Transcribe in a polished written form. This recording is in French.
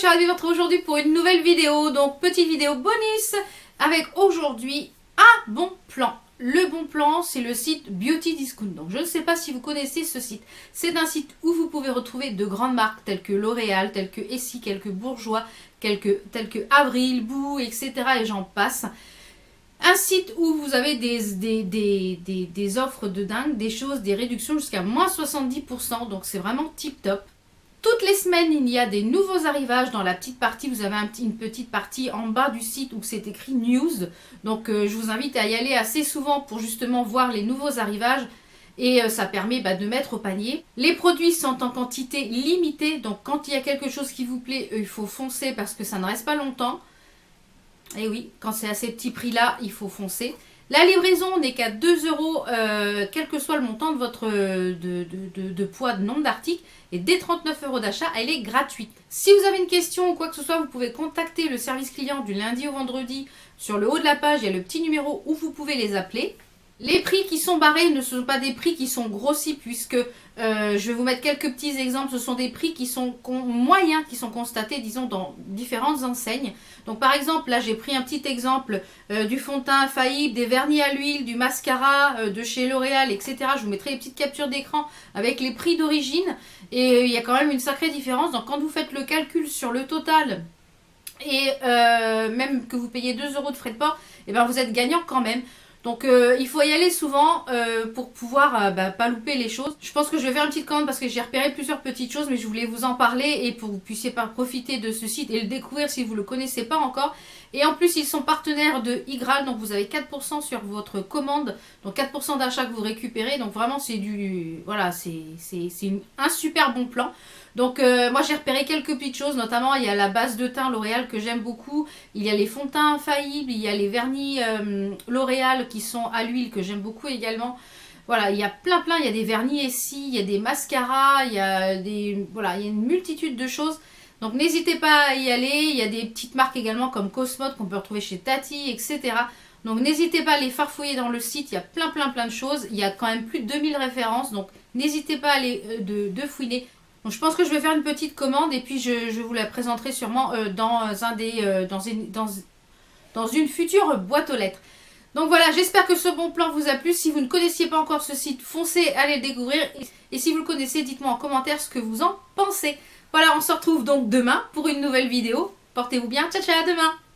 ravie de vous retrouver aujourd'hui pour une nouvelle vidéo. Donc petite vidéo bonus avec aujourd'hui un bon plan. Le bon plan, c'est le site Beauty Discount. Donc je ne sais pas si vous connaissez ce site. C'est un site où vous pouvez retrouver de grandes marques telles que L'Oréal, telles que Essie, quelques Bourjois, telles que Avril, Boo, etc. et j'en passe. Un site où vous avez des offres de dingue, des choses, des réductions jusqu'à moins 70%. Donc c'est vraiment tip top. Toutes les semaines, il y a des nouveaux arrivages dans la petite partie. Vous avez une petite partie en bas du site où c'est écrit News. Donc, je vous invite à y aller assez souvent pour justement voir les nouveaux arrivages. Et ça permet de mettre au panier. Les produits sont en quantité limitée. Donc, quand il y a quelque chose qui vous plaît, il faut foncer parce que ça ne reste pas longtemps. Et oui, quand c'est à ces petits prix-là, il faut foncer. La livraison n'est qu'à 2 €, quel que soit le montant de votre de poids de nombre d'articles. Et dès 39 € d'achat, elle est gratuite. Si vous avez une question ou quoi que ce soit, vous pouvez contacter le service client du lundi au vendredi. Sur le haut de la page, il y a le petit numéro où vous pouvez les appeler. Les prix qui sont barrés ne sont pas des prix qui sont grossis puisque je vais vous mettre quelques petits exemples. Ce sont des prix qui sont moyens, qui sont constatés, disons, dans différentes enseignes. Donc par exemple, là j'ai pris un petit exemple du fond de teint infaillible, des vernis à l'huile, du mascara de chez L'Oréal, etc. Je vous mettrai les petites captures d'écran avec les prix d'origine. Et il y a quand même une sacrée différence. Donc quand vous faites le calcul sur le total et même que vous payez 2 € de frais de port, et ben vous êtes gagnant quand même. Donc il faut y aller souvent pour pouvoir pas louper les choses. Je pense que je vais faire une petite commande parce que j'ai repéré plusieurs petites choses, mais je voulais vous en parler et pour que vous puissiez pas profiter de ce site et le découvrir si vous ne le connaissez pas encore. Et en plus ils sont partenaires de Igral, donc vous avez 4% sur votre commande, donc 4% d'achat que vous récupérez. Donc vraiment c'est du... Voilà, c'est un super bon plan. Donc moi j'ai repéré quelques petites choses, notamment il y a la base de teint L'Oréal que j'aime beaucoup, il y a les fonds de teint infaillibles, il y a les vernis L'Oréal qui sont à l'huile que j'aime beaucoup également. Voilà, il y a plein, il y a des vernis Essie, il y a des mascaras, il y a voilà, il y a une multitude de choses. Donc n'hésitez pas à y aller, il y a des petites marques également comme Cosmode qu'on peut retrouver chez Tati, etc. Donc n'hésitez pas à les farfouiller dans le site, il y a plein de choses, il y a quand même plus de 2000 références, donc n'hésitez pas à aller de fouiner. Donc je pense que je vais faire une petite commande et puis je vous la présenterai sûrement dans une future boîte aux lettres. Donc voilà, j'espère que ce bon plan vous a plu. Si vous ne connaissiez pas encore ce site, foncez, allez le découvrir. Et si vous le connaissez, dites-moi en commentaire ce que vous en pensez. Voilà, on se retrouve donc demain pour une nouvelle vidéo. Portez-vous bien, ciao ciao, à demain!